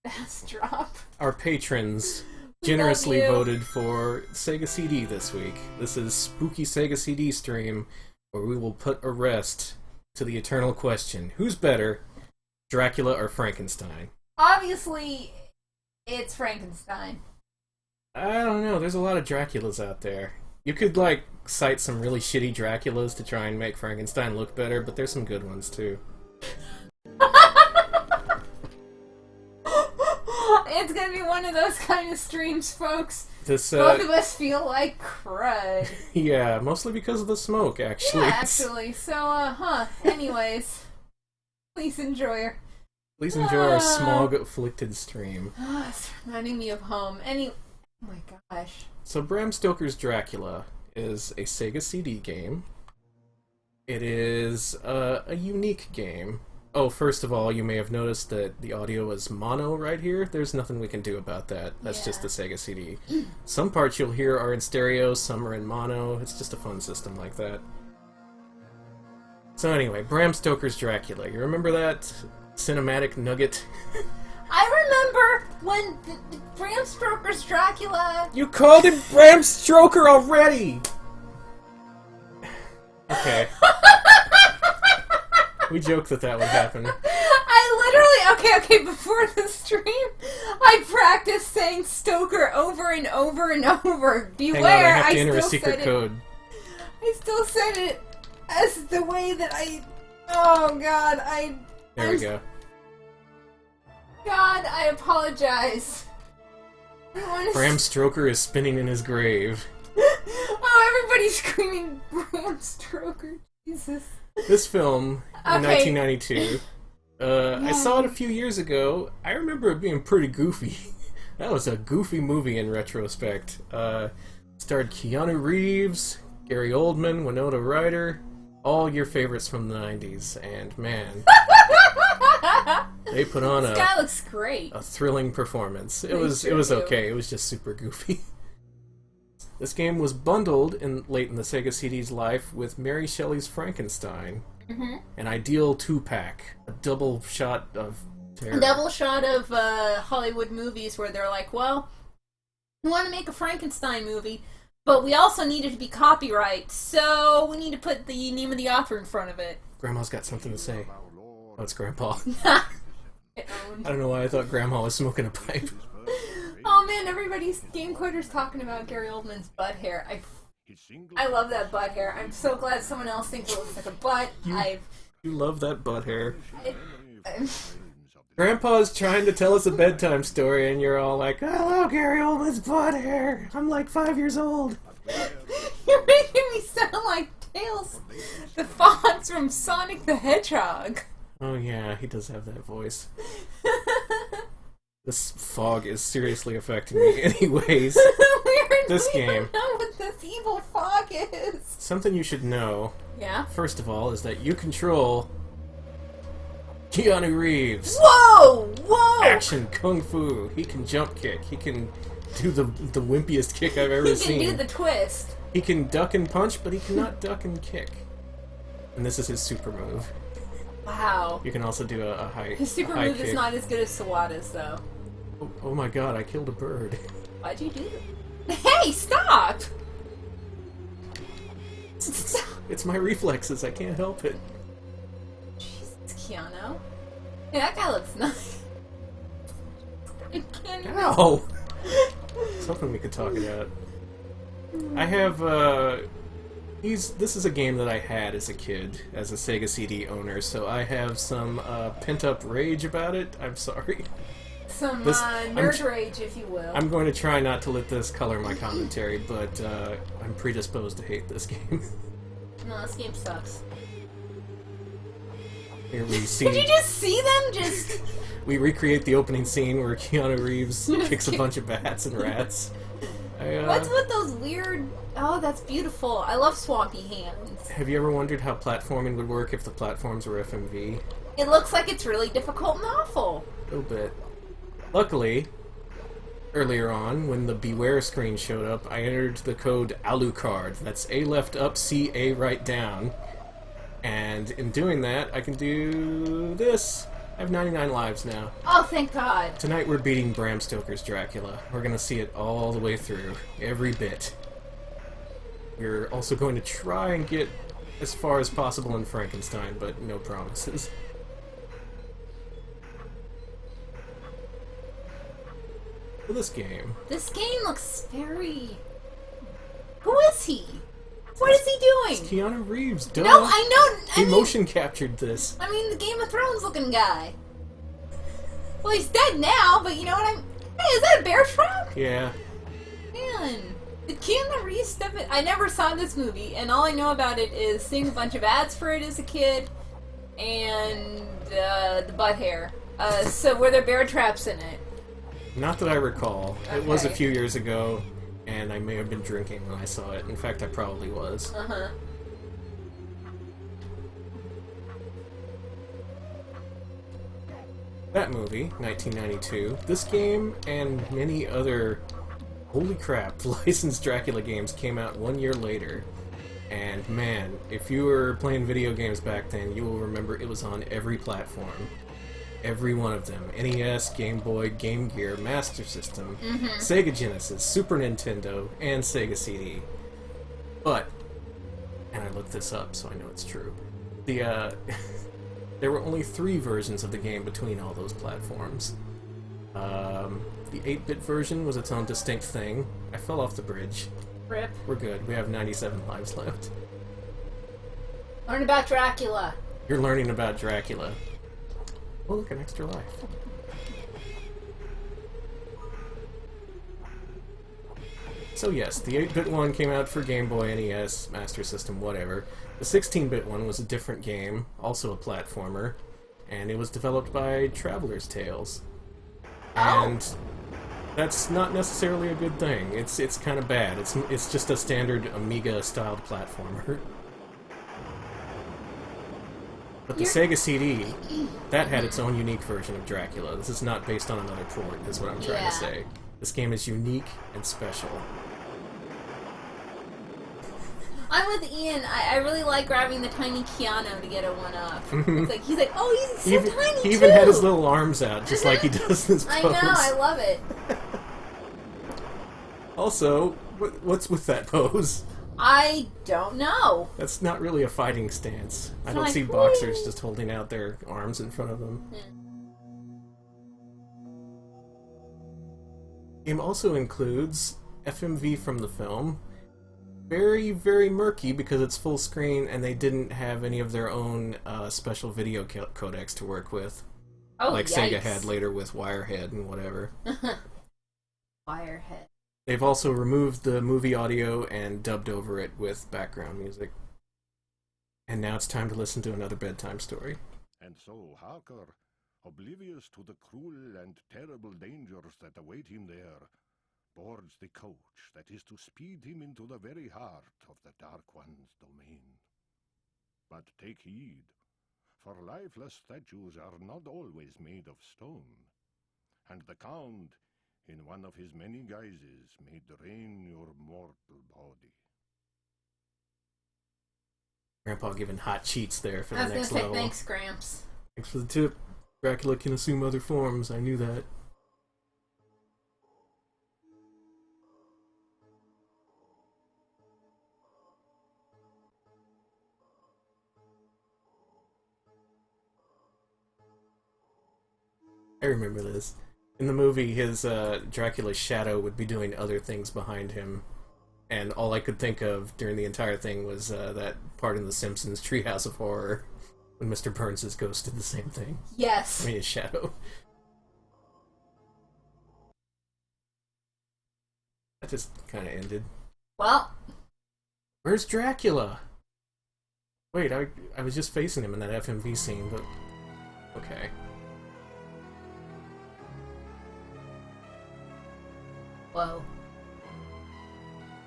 Fast drop. Our patrons generously voted for Sega CD this week. This is Spooky Sega CD stream, where we will put a rest to the eternal question: who's better, Dracula or Frankenstein? Obviously, it's Frankenstein. I don't know. There's a lot of Draculas out there. You could, like, cite some really shitty Draculas to try and make Frankenstein look better, but there's some good ones, too. It's gonna be one of those kind of streams, folks. Both of us feel like crud. Yeah, mostly because of the smoke, actually. Yeah, actually. So, anyways. Please enjoy our smog-afflicted stream. It's reminding me of home. Oh my gosh. So Bram Stoker's Dracula is a Sega CD game. It is a unique game. Oh, first of all, you may have noticed that the audio is mono right here. There's nothing we can do about that. That's just the Sega CD. Some parts you'll hear are in stereo, some are in mono. It's just a fun system like that. So anyway, Bram Stoker's Dracula. You remember that cinematic nugget? I remember when Bram Stoker's Dracula... You called him Bram Stoker already! Okay. We joked that would happen. Okay, before the stream, I practiced saying Stoker over and over and over. Beware, Hang on, I have to enter a secret code. I still said it as the way that oh god, There we go. God, I apologize. Bram Stoker is spinning in his grave. Oh, everybody's screaming Bram Stoker. Jesus. This film, in 1992, I saw it a few years ago. I remember it being pretty goofy. That was a goofy movie in retrospect. Starred Keanu Reeves, Gary Oldman, Winona Ryder, all your favorites from the 90s, and man... They put on this guy looks great. A thrilling performance. It was okay. It was just super goofy. This game was bundled late in the Sega CD's life with Mary Shelley's Frankenstein, an ideal 2-pack, a double shot of terror. A double shot of Hollywood movies where they're like, well, we want to make a Frankenstein movie, but we also need it to be copyright, so we need to put the name of the author in front of it. Grandma's got something to say. Oh, it's Grandpa. I don't know why I thought Grandma was smoking a pipe. Oh man, everybody's Game Quarter's talking about Gary Oldman's butt hair. I love that butt hair. I'm so glad someone else thinks it looks like a butt. You love that butt hair. Grandpa's trying to tell us a bedtime story, and you're all like, I love Gary Oldman's butt hair. I'm like 5 years old. You're making me sound like Tails the Fox from Sonic the Hedgehog. Oh yeah, he does have that voice. This fog is seriously affecting me anyways. This game. We don't know what this evil fog is. Something you should know. Yeah? First of all, is that you control Keanu Reeves. Whoa! Whoa! Action kung fu. He can jump kick. He can do the wimpiest kick I've ever seen. He can do the twist. He can duck and punch, but he cannot duck and kick. And this is his super move. Wow. You can also do a high His super move is not as good as Sawada's, though. Oh my god, I killed a bird. Why'd you do that? Hey, stop! It's my reflexes, I can't help it. Jesus, Keanu. Hey, that guy looks nice. I can't even... Ow! Something we could talk about. I have, this is a game that I had as a kid, as a Sega CD owner, so I have some pent-up rage about it. I'm sorry. Some nerd rage, if you will. I'm going to try not to let this color my commentary, but I'm predisposed to hate this game. No, this game sucks. Here we see... Did you just see them just... We recreate the opening scene where Keanu Reeves kicks a bunch of bats and rats. What's with those weird... Oh, that's beautiful. I love swampy hands. Have you ever wondered how platforming would work if the platforms were FMV? It looks like it's really difficult and awful. A little bit. Luckily, earlier on, when the Beware screen showed up, I entered the code Alucard. That's A left up, C, A right down. And in doing that, I can do this. I have 99 lives now. Oh, thank God. Tonight we're beating Bram Stoker's Dracula. We're gonna see it all the way through. Every bit. We're also going to try and get as far as possible in Frankenstein, but no promises. For this game. This game looks very... Who is he? What is he doing? It's Keanu Reeves, duh. No, I know. He motion captured this. I mean, the Game of Thrones looking guy. Well, he's dead now, but you know what I'm... Hey, is that a bear trap? Yeah. Man. The Keanu Reeves stuff... I never saw this movie, and all I know about it is seeing a bunch of ads for it as a kid, and the butt hair. So were there bear traps in it? Not that I recall. Okay. It was a few years ago, and I may have been drinking when I saw it. In fact, I probably was. Uh-huh. That movie, 1992. This game and many other, holy crap, licensed Dracula games came out 1 year later. And man, if you were playing video games back then, you will remember it was on every platform. Every one of them. NES, Game Boy, Game Gear, Master System, Sega Genesis, Super Nintendo, and Sega CD. But, and I looked this up so I know it's true, there were only 3 versions of the game between all those platforms. The 8-bit version was its own distinct thing. I fell off the bridge. Rip. We're good. We have 97 lives left. Learn about Dracula. You're learning about Dracula. Oh, look, an extra life. So yes, the 8-bit one came out for Game Boy, NES, Master System, whatever. The 16-bit one was a different game, also a platformer, and it was developed by Traveler's Tales. And that's not necessarily a good thing. It's kind of bad. It's just a standard Amiga-styled platformer. But the Sega CD, that had its own unique version of Dracula. This is not based on another port, is what I'm trying to say. This game is unique and special. I'm with Ian. I really like grabbing the tiny Keanu to get a one-up. It's like, he's like, oh, he's so tiny, He even had his little arms out, just like he does in his pose. I know, I love it. Also, what's with that pose? I don't know. That's not really a fighting stance. I don't like, see boxers just holding out their arms in front of them. The game also includes FMV from the film. Very, very murky because it's full screen and they didn't have any of their own special video codecs to work with. Oh, like yikes. Sega had later with Wirehead and whatever. Wirehead. They've also removed the movie audio and dubbed over it with background music. And now it's time to listen to another bedtime story. And so Harker, oblivious to the cruel and terrible dangers that await him there, boards the coach that is to speed him into the very heart of the Dark One's domain. But take heed, for lifeless statues are not always made of stone, and the Count, in one of his many guises, may drain your mortal body. Grandpa giving hot cheats there for the I was next gonna say level. thanks, Gramps. Thanks for the tip. Dracula can assume other forms. I knew that. I remember this. In the movie, his Dracula's shadow would be doing other things behind him, and all I could think of during the entire thing was that part in The Simpsons Treehouse of Horror, when Mr. Burns' ghost did the same thing. Yes. I mean, his shadow. That just kind of ended. Well. Where's Dracula? Wait, I was just facing him in that FMV scene, but... Okay. Whoa.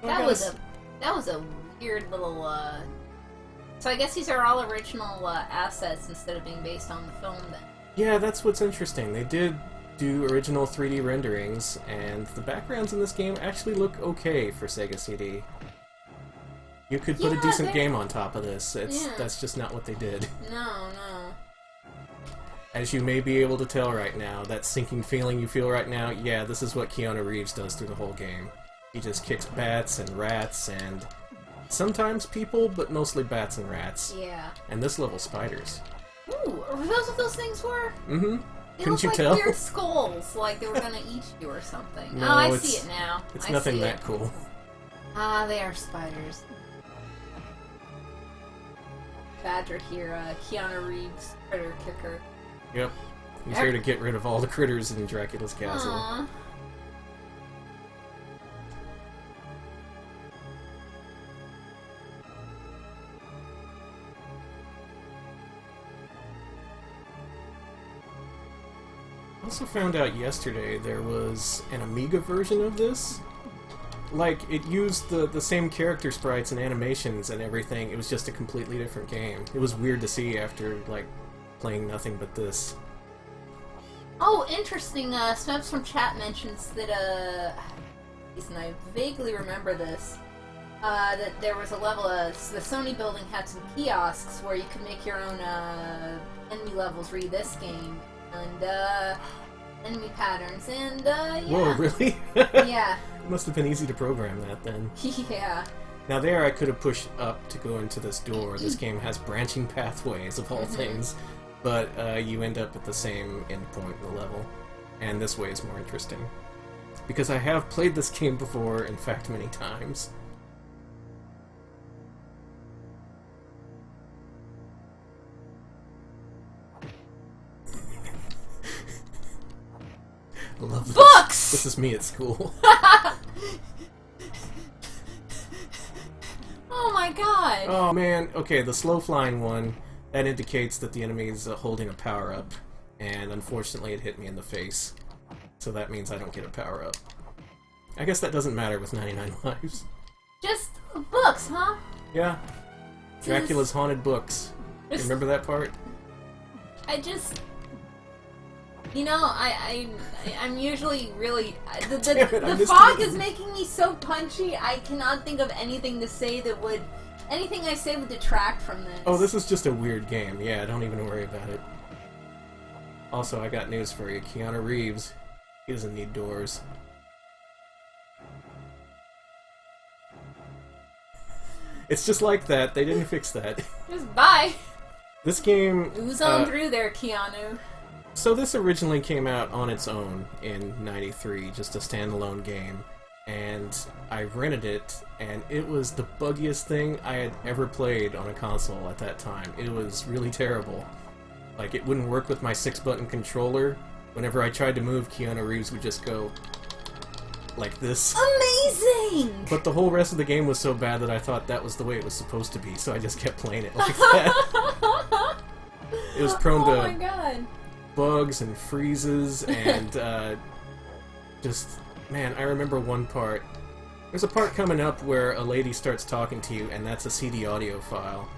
Oh, That was a weird little, So I guess these are all original, assets instead of being based on the film, then. Yeah, that's what's interesting. They did do original 3D renderings, and the backgrounds in this game actually look okay for Sega CD. You could put a decent game on top of this. That's just not what they did. No. as you may be able to tell right now, that sinking feeling you feel right now, yeah, this is what Keanu Reeves does through the whole game. He just kicks bats and rats and sometimes people, but mostly bats and rats. Yeah. And this level, spiders. Ooh, are those what those things were? Mm-hmm. They Couldn't you look tell? like weird skulls, like they were gonna eat you or something. No, oh, I see it now. It's I nothing see that it. cool. Ah, they are spiders. Badger here, Keanu Reeves, critter kicker. Yep. He's here to get rid of all the critters in Dracula's castle. Aww. I also found out yesterday there was an Amiga version of this. Like, it used the same character sprites and animations and everything, it was just a completely different game. It was weird to see after, like, playing nothing but this. Oh, interesting. Smebs from chat mentions that, and I vaguely remember this, that there was a level, the Sony building had some kiosks where you could make your own, enemy levels read this game, and, enemy patterns, and, yeah. Whoa, really? Yeah. It must have been easy to program that then. Yeah. Now there I could have pushed up to go into this door. This game has branching pathways of all things, but you end up at the same endpoint in the level. And this way is more interesting. Because I have played this game before, in fact, many times. I love this. Books! This is me at school. Oh my god! Oh man, okay, the slow flying one, that indicates that the enemy is holding a power-up, and unfortunately it hit me in the face. So that means I don't get a power-up. I guess that doesn't matter with 99 lives. Just books, huh? Yeah. Dracula's haunted books. You remember that part? I just... You know, I'm usually really... The fog is making me so punchy, I cannot think of anything to say that would... Anything I say would detract from this. Oh, this is just a weird game. Yeah, don't even worry about it. Also, I got news for you. Keanu Reeves, he doesn't need doors. It's just like that. They didn't fix that. Just bye. This game... Ooze on through there, Keanu. So this originally came out on its own in '93, just a standalone game, and I rented it, and it was the buggiest thing I had ever played on a console at that time. It was really terrible. Like, it wouldn't work with my 6-button controller. Whenever I tried to move, Keanu Reeves would just go like this. Amazing! But the whole rest of the game was so bad that I thought that was the way it was supposed to be, so I just kept playing it like that. It was prone to... Oh my god. bugs and freezes and just, man, I remember one part. There's a part coming up where a lady starts talking to you and that's a CD audio file,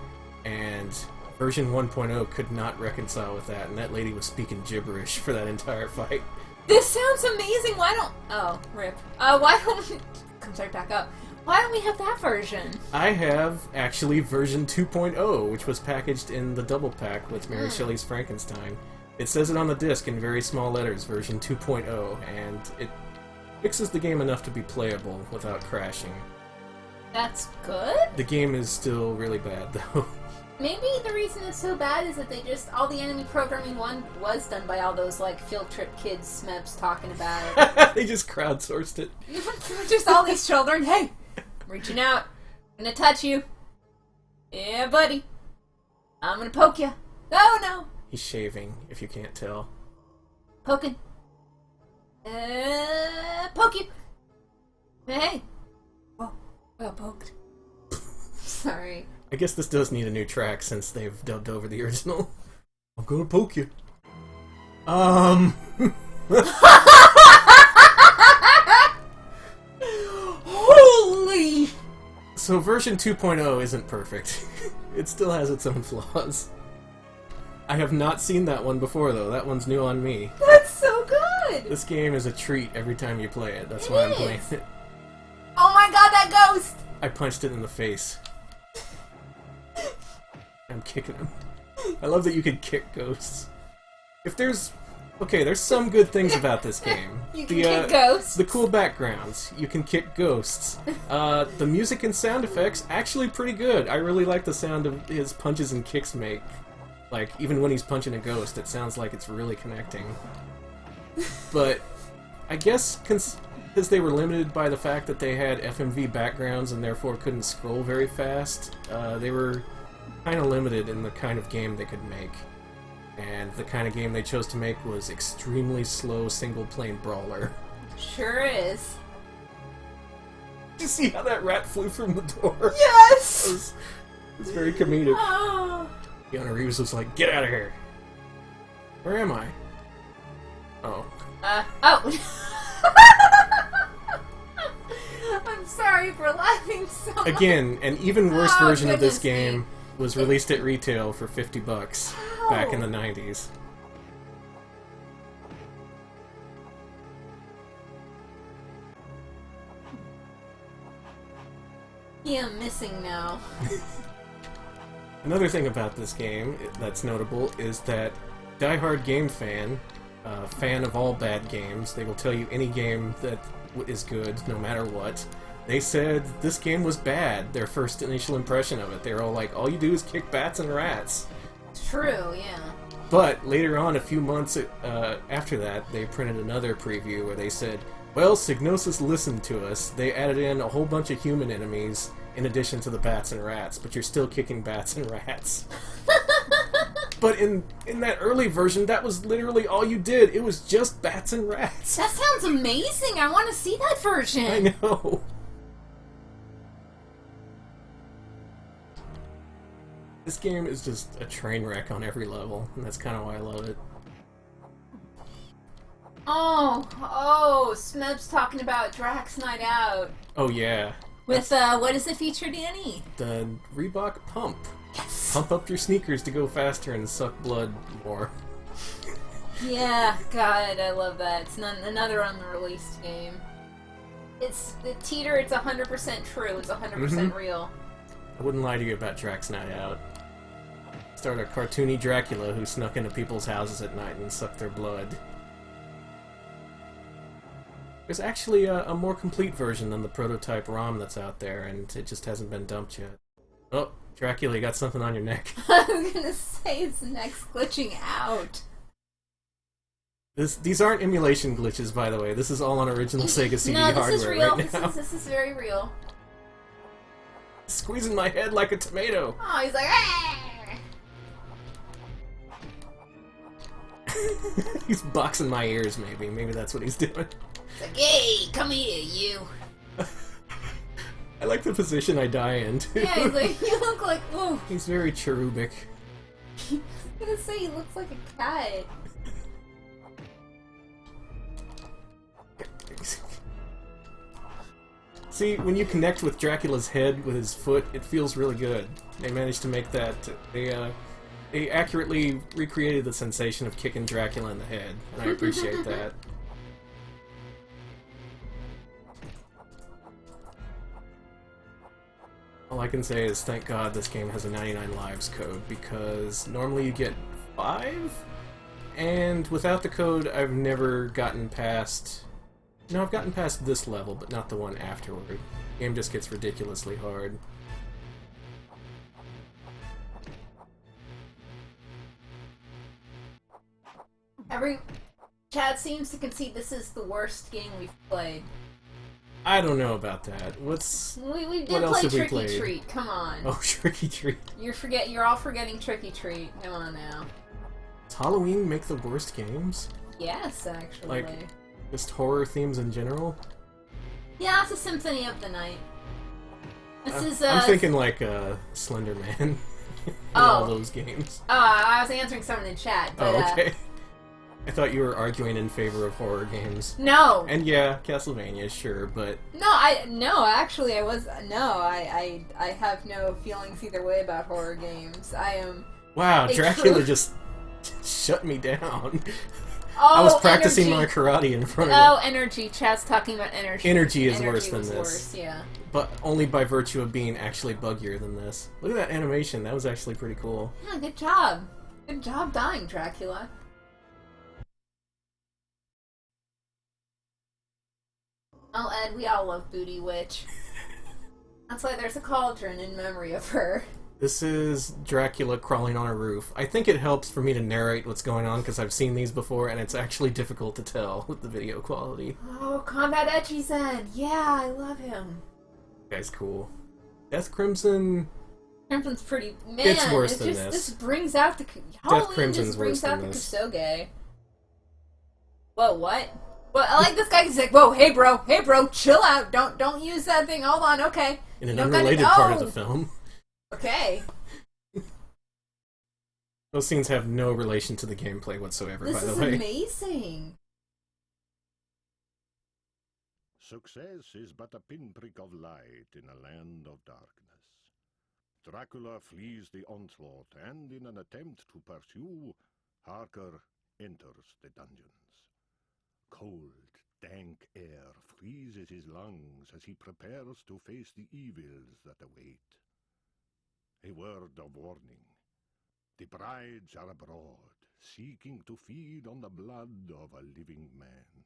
and version 1.0 could not reconcile with that, and that lady was speaking gibberish for that entire fight. This sounds amazing. Why don't... Oh, rip. Why don't... Comes right back up. Why don't we have that version? I have, actually, version 2.0, which was packaged in the double pack with Mary Shelley's Frankenstein. It says it on the disc in very small letters, version 2.0, and it fixes the game enough to be playable without crashing. That's good? The game is still really bad, though. Maybe the reason it's so bad is that they just... All the enemy programming was done by all those, like, field trip kids Smebs talking about it. They just crowdsourced it. Just all these children. Hey! I'm reaching out. I'm gonna touch you. Yeah, buddy. I'm gonna poke you. Oh, no. He's shaving, if you can't tell. Poking. Poke you. Hey. Oh, well poked. Sorry. I guess this does need a new track since they've dubbed over the original. I'm gonna poke you. Holy! So version 2.0 isn't perfect. It still has its own flaws. I have not seen that one before, though. That one's new on me. That's so good! This game is a treat every time you play it. That's why I'm playing it. Oh my god, that ghost! I punched it in the face. I'm kicking him. I love that you can kick ghosts. if there's... Okay, there's some good things about this game. You can kick ghosts. The cool backgrounds. You can kick ghosts. The music and sound effects, actually pretty good. I really like the sound of his punches and kicks make. Like, even when he's punching a ghost, it sounds like it's really connecting. But, I guess, because they were limited by the fact that they had FMV backgrounds and therefore couldn't scroll very fast, they were kind of limited in the kind of game they could make. And the kind of game they chose to make was extremely slow single-plane brawler. Sure is. Did you see how that rat flew from the door? Yes! It was very comedic. Oh. Keanu Reeves was like, get out of here! Where am I? Oh. I'm sorry for laughing so much. Again, an even worse version of this goodness game me. was released at retail for $50 back in the 90s. Yeah, I'm missing now. Another thing about this game that's notable is that diehard game fan of all bad games, they will tell you any game that is good, no matter what. They said this game was bad, their first initial impression of it. They were all like, all you do is kick bats and rats. True, yeah. But later on, a few months after that, they printed another preview where they said, well, Psygnosis listened to us. They added in a whole bunch of human enemies in addition to the bats and rats, but you're still kicking bats and rats. But in that early version, that was literally all you did. It was just bats and rats. That sounds amazing. I want to see that version. I know. This game is just a train wreck on every level, and that's kind of why I love it. Oh, Smeb's talking about Drax Night Out. Oh, yeah. With, what is it featured, Danny? The Reebok Pump. Yes! Pump up your sneakers to go faster and suck blood more. Yeah, God, I love that. It's another unreleased game. It's 100% true. It's 100% real. I wouldn't lie to you about Drax Night Out. Start a cartoony Dracula who snuck into people's houses at night and sucked their blood. There's actually a more complete version than the prototype ROM that's out there, and it just hasn't been dumped yet. Oh, Dracula, you got something on your neck. I was gonna say his neck's glitching out. These aren't emulation glitches, by the way. This is all on original Sega CD no, this hardware is real. right now. This is very real. Squeezing my head like a tomato. Oh, he's like, ah! He's boxing my ears, maybe. Maybe that's what he's doing. It's like, hey, come here, you. I like the position I die in, too. Yeah, he's like, you look like, ooh. He's very cherubic. I was gonna say he looks like a cat. See, when you connect with Dracula's head with his foot, it feels really good. They managed to make that. They accurately recreated the sensation of kicking Dracula in the head, and I appreciate that. All I can say is thank God this game has a 99 lives code, because normally you get 5? And without the code, I've never gotten past... No, I've gotten past this level, but not the one afterward. The game just gets ridiculously hard. Chad seems to concede this is the worst game we've played. I don't know about that. We did what else play have we Tricky played? Treat. Come on. Oh, Tricky Treat. You're all forgetting Tricky Treat. Come on now. Does Halloween make the worst games? Yes, actually. Like, just horror themes in general? Yeah, it's a Symphony of the Night. I'm thinking like Slender Man. All those games. Oh, I was answering someone in chat. But, oh, okay. I thought you were arguing in favor of horror games. No. And yeah, Castlevania, sure, but I have no feelings either way about horror games. I am. Wow, Dracula just shut me down. Oh, I was practicing energy. my karate in front of Oh, energy. Chat's talking about energy. Energy is worse than this. Worse, yeah. But only by virtue of being actually buggier than this. Look at that animation. That was actually pretty cool. Yeah, good job. Good job dying, Dracula. Oh, Ed, we all love Booty Witch. That's why there's a cauldron in memory of her. This is Dracula crawling on a roof. I think it helps for me to narrate what's going on because I've seen these before and it's actually difficult to tell with the video quality. Oh, Combat Etchy-Zen. Yeah, I love him. Guy's cool. Death Crimson... Crimson's pretty... Man, it's worse than just, this. This brings out the... Halloween Crimson's just brings worse out than the this. Kusoge. Whoa, what? Well, I like this guy. He's like, whoa, hey bro, chill out. Don't use that thing. Hold on, okay. In an unrelated part of the film. Okay. Those scenes have no relation to the gameplay whatsoever, by the way. This is amazing. Success is but a pinprick of light in a land of darkness. Dracula flees the onslaught, and in an attempt to pursue, Harker enters the dungeons. Cold, dank air freezes his lungs as he prepares to face the evils that await. A word of warning. The brides are abroad, seeking to feed on the blood of a living man.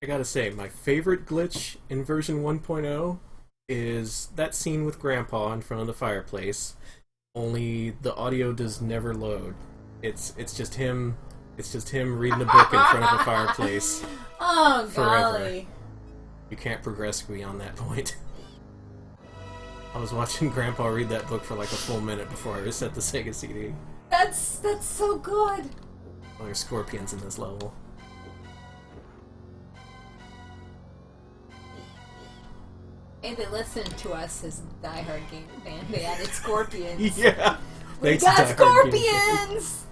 I gotta say, my favorite glitch in version 1.0 is that scene with Grandpa in front of the fireplace, only the audio does never load. It's just him reading a book in front of a fireplace. Oh, forever. golly. You can't progress beyond that point. I was watching Grandpa read that book for like a full minute before I reset the Sega CD. That's so good. Oh, there's scorpions in this level. Hey, they listened to us as Die Hard game fan. They added scorpions. Yeah! We Thanks got to Die Hard Game scorpions!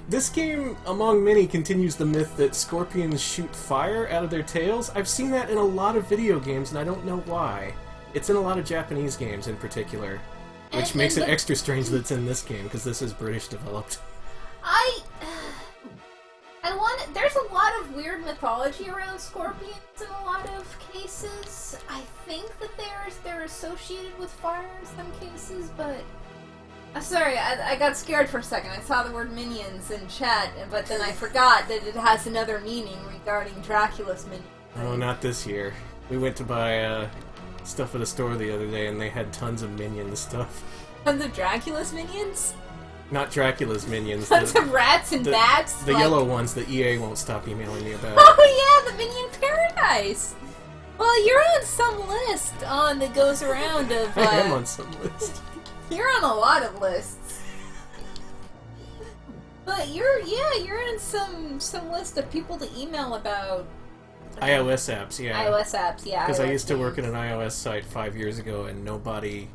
This game, among many, continues the myth that scorpions shoot fire out of their tails. I've seen that in a lot of video games, and I don't know why. It's in a lot of Japanese games in particular, which makes it extra strange that it's in this game, because this is British developed. There's a lot of weird mythology around scorpions in a lot of cases. I think that they're associated with fire in some cases, but... I'm sorry, I got scared for a second. I saw the word minions in chat, but then I forgot that it has another meaning regarding Dracula's minions. Oh, not this year. We went to buy stuff at a store the other day, and they had tons of minion stuff. Tons of Dracula's minions? Not Dracula's minions. Tons of rats and bats? The yellow ones that EA won't stop emailing me about. Oh yeah, the Minion Paradise! Well, you're on some list that goes around of... I am on some list. You're on a lot of lists. But you're in some list of people to email about... iOS apps, yeah. iOS apps, yeah. Because I used to work at an iOS site 5 years ago, and nobody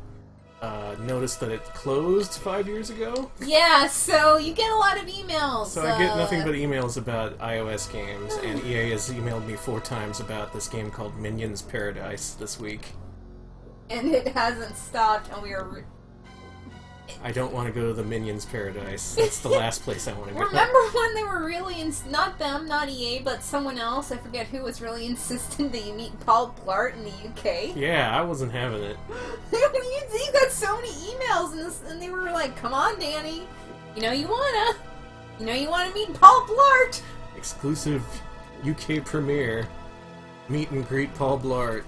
noticed that it closed 5 years ago. Yeah, so you get a lot of emails. So I get nothing but emails about iOS games, and EA has emailed me 4 times about this game called Minions Paradise this week. And it hasn't stopped, and we are... I don't want to go to the Minions Paradise. That's the last place I want to go. Remember when they were really, not them, not EA, but someone else, I forget who, was really insistent that you meet Paul Blart in the UK? Yeah, I wasn't having it. You got so many emails, and they were like, come on, Danny, you know you wanna meet Paul Blart! Exclusive UK premiere. Meet and greet Paul Blart.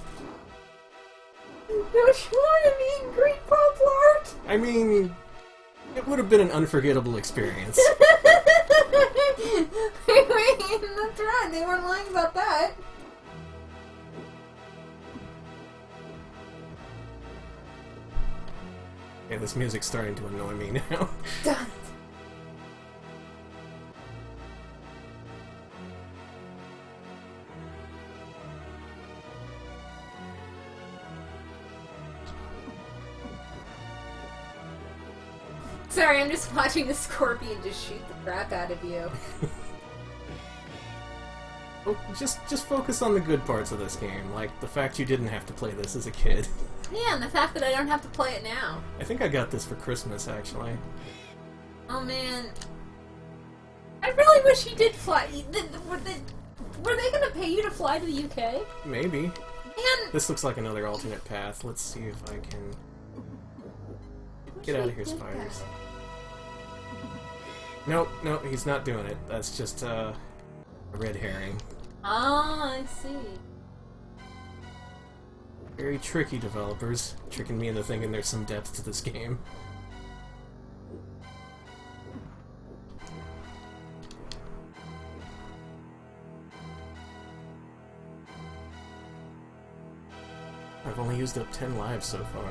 Don't you want to meet and greet Paul Blart? I mean, it would have been an unforgettable experience. I mean, that's right, they weren't lying about that. Yeah, this music's starting to annoy me now. Done. Sorry, I'm just watching the scorpion just shoot the crap out of you. Oh, just focus on the good parts of this game, like the fact you didn't have to play this as a kid. Yeah, and the fact that I don't have to play it now. I think I got this for Christmas, actually. Oh man. I really wish you did fly. Were they gonna pay you to fly to the UK? Maybe. Man. This looks like another alternate path. Let's see if I can... Get out of here, spiders. Nope, he's not doing it. That's just, A red herring. Ah, I see. Very tricky developers, tricking me into thinking there's some depth to this game. I've only used up 10 lives so far.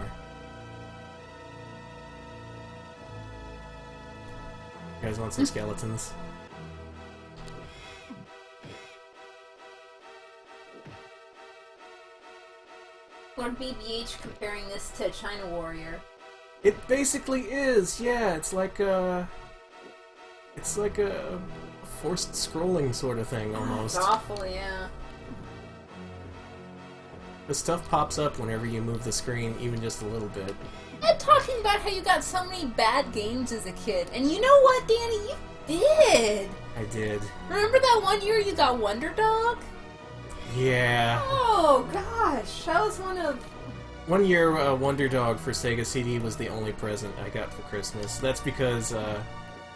You guys want some skeletons? Lord BBH comparing this to China Warrior. It basically is, yeah. It's like a forced scrolling sort of thing, almost. It's awful, yeah. The stuff pops up whenever you move the screen, even just a little bit. And talking about how you got so many bad games as a kid. And you know what, Danny? You did! I did. Remember that one year you got Wonder Dog? Yeah. Oh, gosh. That was one of... One year, Wonder Dog for Sega CD was the only present I got for Christmas. That's because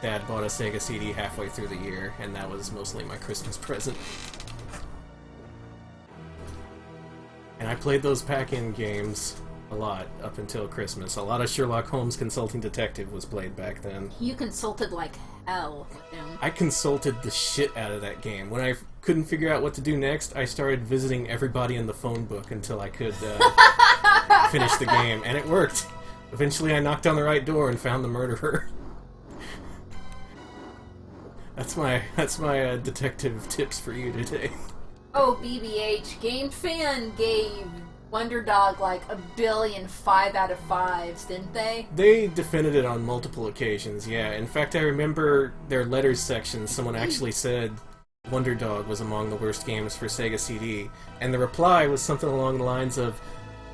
Dad bought a Sega CD halfway through the year, and that was mostly my Christmas present. And I played those pack-in games a lot up until Christmas. A lot of Sherlock Holmes Consulting Detective was played back then. You consulted like hell with him. I consulted the shit out of that game. When I couldn't figure out what to do next, I started visiting everybody in the phone book until I could finish the game, and it worked. Eventually I knocked on the right door and found the murderer. That's my detective tips for you today. Oh, BBH, Game Fan gave Wonder Dog like 1,000,000,000 5 out of 5s, didn't they? They defended it on multiple occasions, yeah. In fact, I remember their letters section, someone actually said Wonder Dog was among the worst games for Sega CD, and the reply was something along the lines of,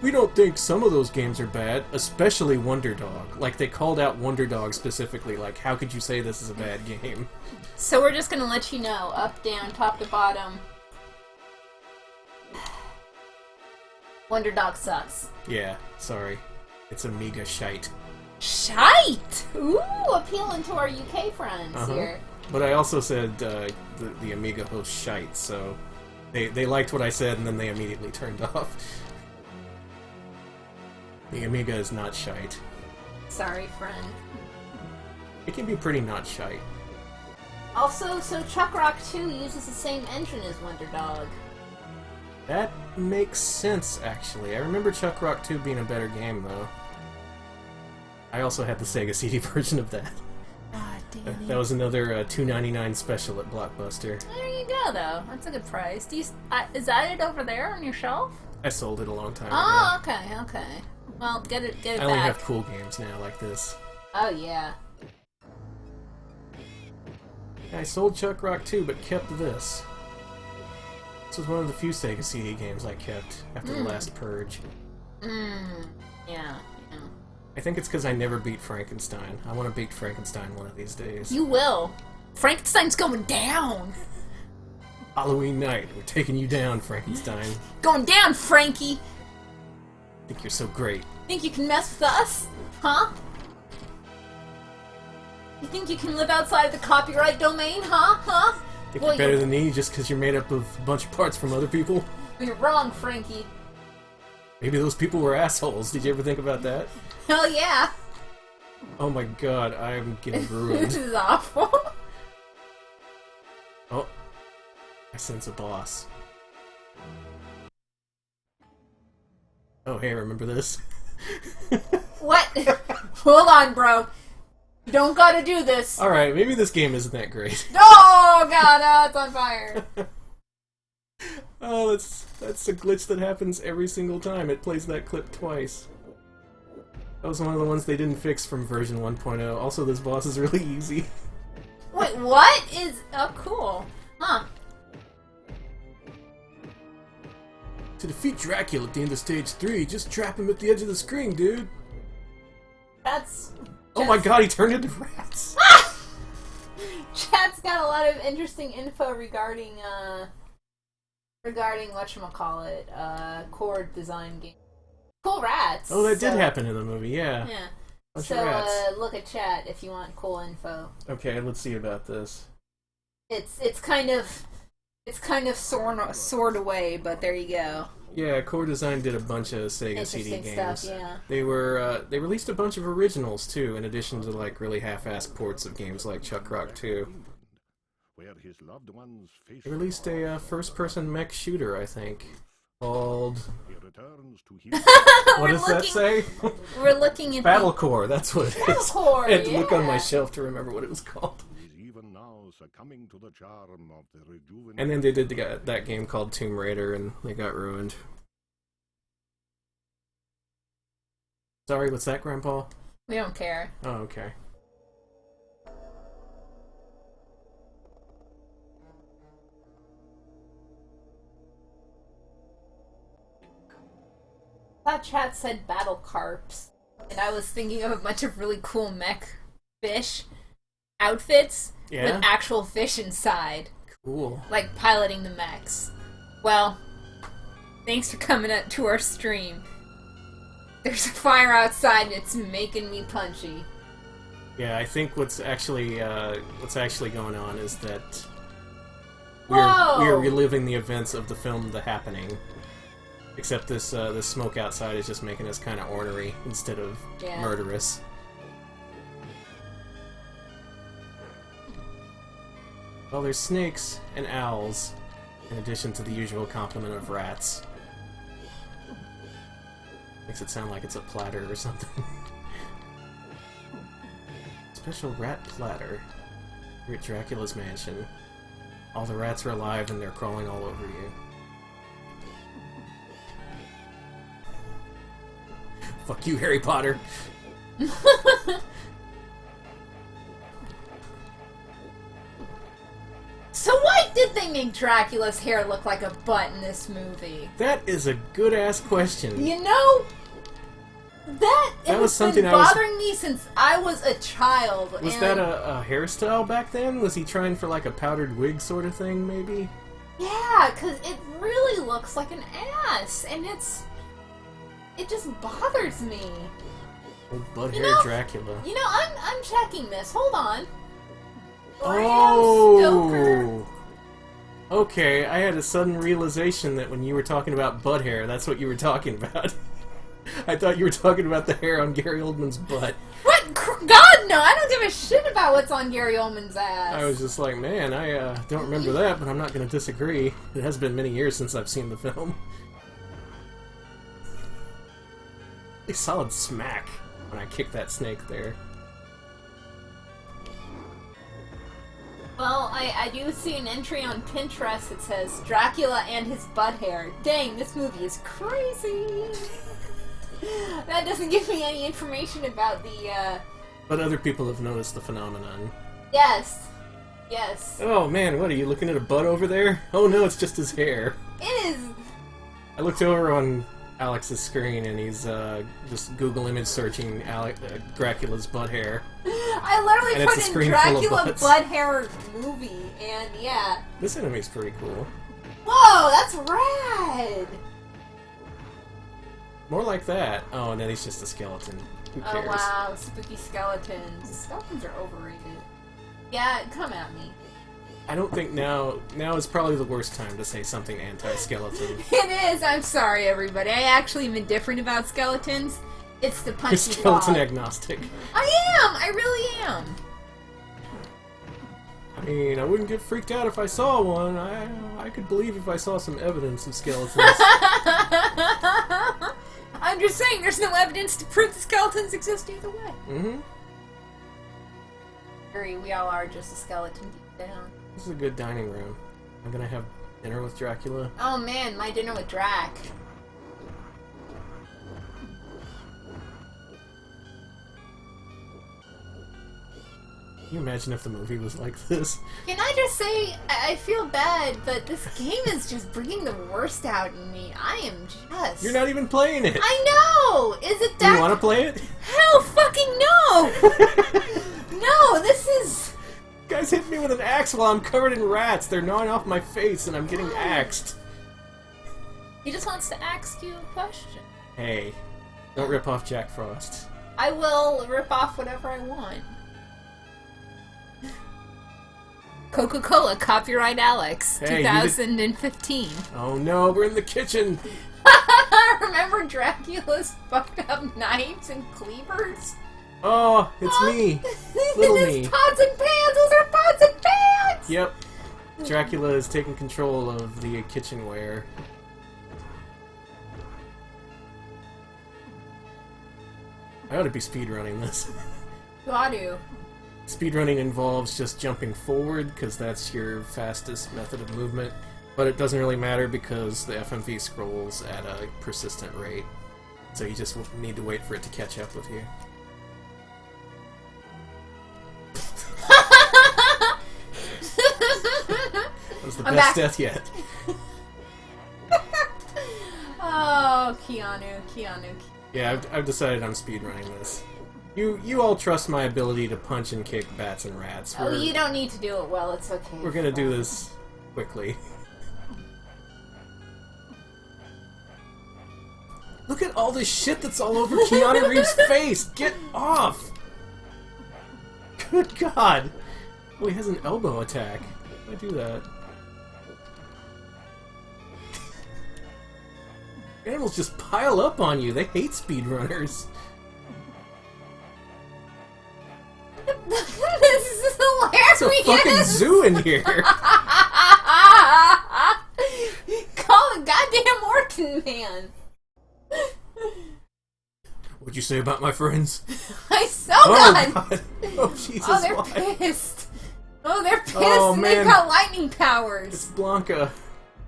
"We don't think some of those games are bad, especially Wonder Dog." Like, they called out Wonder Dog specifically, like, how could you say this is a bad game? So we're just gonna let you know, up, down, top to bottom. Wonder Dog sucks. Yeah, sorry. It's Amiga shite. Shite! Ooh, appealing to our UK friends here. But I also said the Amiga host shite, so they liked what I said and then they immediately turned off. The Amiga is not shite. Sorry, friend. It can be pretty not shite. Also, so Chuck Rock 2 uses the same engine as Wonder Dog. That makes sense, actually. I remember Chuck Rock 2 being a better game, though. I also had the Sega CD version of that. Ah, damn. That was another $2.99 special at Blockbuster. There you go, though. That's a good price. Do you, is that it over there on your shelf? I sold it a long time Oh, ago. okay. Well, get it I back. only have cool games now, like this. Oh, yeah. I sold Chuck Rock 2, but kept this. This was one of the few Sega CD games I kept after the last purge. Yeah. I think it's because I never beat Frankenstein. I want to beat Frankenstein one of these days. You will. Frankenstein's going down. Halloween night, we're taking you down, Frankenstein. Going down, Frankie. Think you're so great. Think you can mess with us? Huh? You think you can live outside of the copyright domain, huh? Think Well, you're better than me just because you're made up of a bunch of parts from other people? You're wrong, Frankie. Maybe those people were assholes. Did you ever think about that? Hell yeah. Oh my god, I'm getting This ruined. is awful. Oh, I sense a boss. Oh hey, remember this? What? Hold on, bro. You don't gotta do this. Alright, maybe this game isn't that great. Oh god, oh, it's on fire. Oh, that's a glitch that happens every single time. It plays that clip twice. That was one of the ones they didn't fix from version 1.0. Also, this boss is really easy. Wait, what is... Oh, cool. Huh. To defeat Dracula at the end of stage 3, just trap him at the edge of the screen, dude. That's... Oh my god, he turned into rats. Chat's got a lot of interesting info regarding whatchamacallit, chord design game. Cool rats. Oh, that did happen in the movie, yeah. Yeah. Bunch So, of rats. look at chat if you want cool info. Okay, let's see about this. It's kind of It's kind of soared away, but there you go. Yeah, Core Design did a bunch of Sega CD Interesting games. stuff, yeah. They released a bunch of originals too, in addition to like really half-assed ports of games like Chuck Rock 2. Where his loved ones face They released a first-person mech shooter, I think, called. he returns to his What does that say? We're looking at Battle Core. That's what it is. Battle Core, I had to look on my yeah. shelf to remember what it was called. is even now succumbing to the charm of the rejuvenated. And then they did that game called Tomb Raider, and they got ruined. Sorry, what's that, Grandpa? We don't care. Oh, okay. That chat said battle carps, and I was thinking of a bunch of really cool mech fish outfits Yeah? with actual fish inside, Cool. like piloting the mechs. Well, thanks for coming up to our stream. There's a fire outside and it's making me punchy. Yeah, I think what's actually going on is that Whoa! we are reliving the events of the film The Happening. Except this smoke outside is just making us kind of ornery instead of Yeah. murderous. Well, there's snakes and owls, in addition to the usual complement of rats. Makes it sound like it's a platter or something. Special rat platter. You're at Dracula's mansion. All the rats are alive and they're crawling all over you. Fuck you, Harry Potter! So why did they make Dracula's hair look like a butt in this movie? That is a good-ass question. You know, that was has something been I was- bothering me since I was a child. Was and that a hairstyle back then? Was he trying for like a powdered wig sort of thing, maybe? Yeah, because it really looks like an ass, and it just bothers me. Old butt You hair know- Dracula. You know, I'm checking this. Hold on. Bram Stoker. Oh! Okay, I had a sudden realization that when you were talking about butt hair, that's what you were talking about. I thought you were talking about the hair on Gary Oldman's butt. What? God, no! I don't give a shit about what's on Gary Oldman's ass. I was just like, man, I don't remember that, but I'm not going to disagree. It has been many years since I've seen the film. A solid smack when I kicked that snake there. Well, I do see an entry on Pinterest that says Dracula and his butt hair. Dang, this movie is crazy. That doesn't give me any information about the, But other people have noticed the phenomenon. Yes. Yes. Oh man, what, are you looking at a butt over there? Oh no, it's just his hair. It is. I looked over on Alex's screen and he's just Google image searching Dracula's butt hair. I literally And it's a put in screen full of Dracula butts. butt hair movie, and yeah. This enemy's pretty cool. Whoa, that's rad! More like that. Oh, and then he's just a skeleton. Who Oh cares? wow, spooky skeletons. Skeletons are overrated. Yeah, come at me. I don't think now is probably the worst time to say something anti-skeleton. It is. I'm sorry, everybody. I actually am indifferent about skeletons. It's the You're punchy skeleton dog. agnostic. I am. I really am. I mean, I wouldn't get freaked out if I saw one. I could believe if I saw some evidence of skeletons. I'm just saying, there's no evidence to prove the skeletons exist either way. Mm-hmm. Agree. We all are just a skeleton deep down. This is a good dining room. I'm gonna have dinner with Dracula. Oh man, my dinner with Drac. Can you imagine if the movie was like this? Can I just say, I feel bad, but this game is just bringing the worst out in me. I am just... You're not even playing it! I know! Is it Do that... you want to play it? Hell fucking no! No, this is... Guys hit me with an axe while I'm covered in rats. They're gnawing off my face and I'm getting axed. He just wants to ask you a question. Hey, don't rip off Jack Frost. I will rip off whatever I want. Coca-Cola, copyright Alex, Hey, 2015. Oh no, we're in the kitchen! Remember Dracula's fucked up knives and cleavers? Oh, it's me! Little It's me. pots and pans! Those are pots and pans! Yep. Dracula is taking control of the kitchenware. I ought to be speedrunning this. Got to. Speedrunning involves just jumping forward, because that's your fastest method of movement. But it doesn't really matter because the FMV scrolls at a persistent rate. So you just need to wait for it to catch up with you. That was the best death yet. Oh, Keanu. Yeah, I've decided I'm speedrunning this. You all trust my ability to punch and kick bats and rats. Oh, you don't need to do it well, it's okay. We're gonna do this quickly. Look at all this shit that's all over Keanu Reeves' face! Get off! Good God! Oh, he has an elbow attack. How do I do that? Animals just pile up on you. They hate speedrunners. This is hilarious! It's a fucking zoo in here! Call a goddamn Orkin man! What'd you say about my friends? God! Oh, Jesus, Oh, they're why? pissed! Oh, they're pissed! Oh, and man. they've got lightning It's powers! Blanca.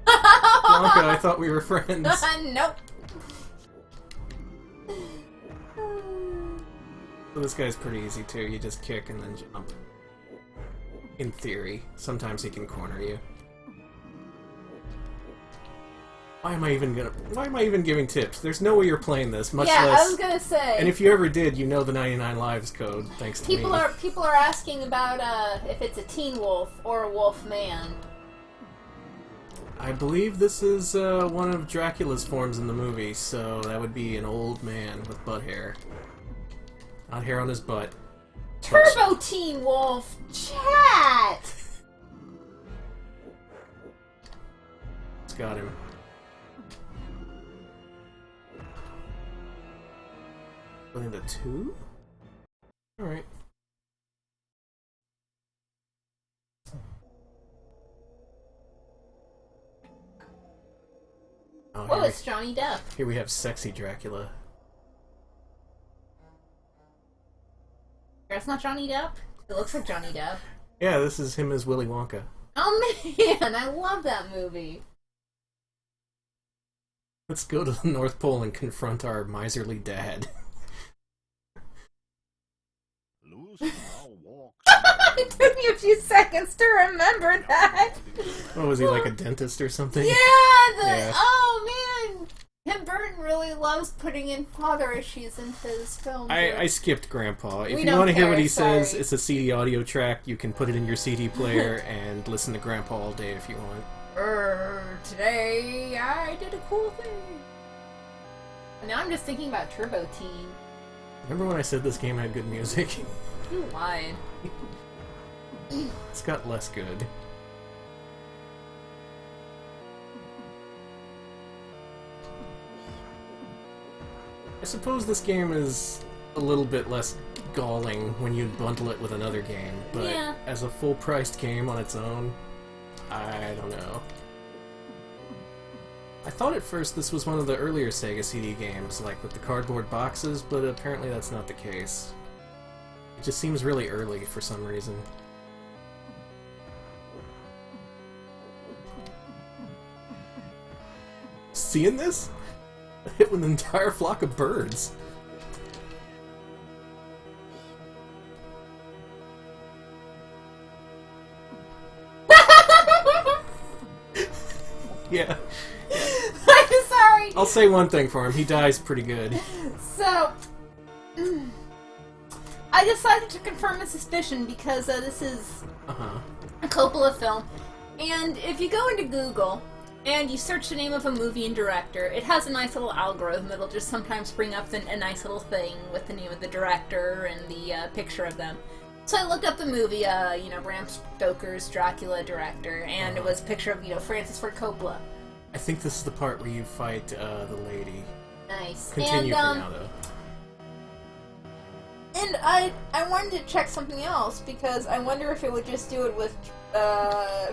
Blanca, I thought we were friends. Nope. So this guy's pretty easy too. You just kick and then jump. In theory. Sometimes he can corner you. Why am I even giving tips? There's no way you're playing this, much Yeah, less... I was gonna say. And if you ever did, you know the 99 Lives code, thanks to me. People are asking about if it's a teen wolf or a wolf man. I believe this is one of Dracula's forms in the movie, so that would be an old man with butt hair. Not hair on his butt. Turbo Teen Wolf chat. It's got him. Put into 2? Alright. Oh, it's Johnny Depp. Here we have sexy Dracula. That's not Johnny Depp? It looks like Johnny Depp. Yeah, this is him as Willy Wonka. Oh man, I love that movie. Let's go to the North Pole and confront our miserly dad. Lucy now walks. It took me a few seconds to remember that. Oh, was he like a dentist or something? Yeah, Yeah. Oh man! Tim Burton really loves putting in father issues into his films. I skipped Grandpa. If We you don't want to hear care, what he says, sorry. it's a CD audio track. You can put it in your CD player and listen to Grandpa all day if you want. Today I did a cool thing. And now I'm just thinking about Turbo Teen. Remember when I said this game had good music? You lied. It's got less good. I suppose this game is a little bit less galling when you bundle it with another game, but Yeah. as a full-priced game on its own, I don't know. I thought at first this was one of the earlier Sega CD games, like with the cardboard boxes, but apparently that's not the case. It just seems really early for some reason. Seeing this? I hit with an entire flock of birds. Yeah. I'm sorry. I'll say one thing for him. He dies pretty good. So, I decided to confirm a suspicion because this is Uh-huh. a Coppola film. And if you go into Google and you search the name of a movie and director, it has a nice little algorithm that'll just sometimes bring up a nice little thing with the name of the director and the picture of them. So I looked up the movie, Bram Stoker's Dracula director, and it was a picture of, Francis Ford Coppola. I think this is the part where you fight the lady. Nice. Continue for now, though. And I wanted to check something else, because I wonder if it would just do it with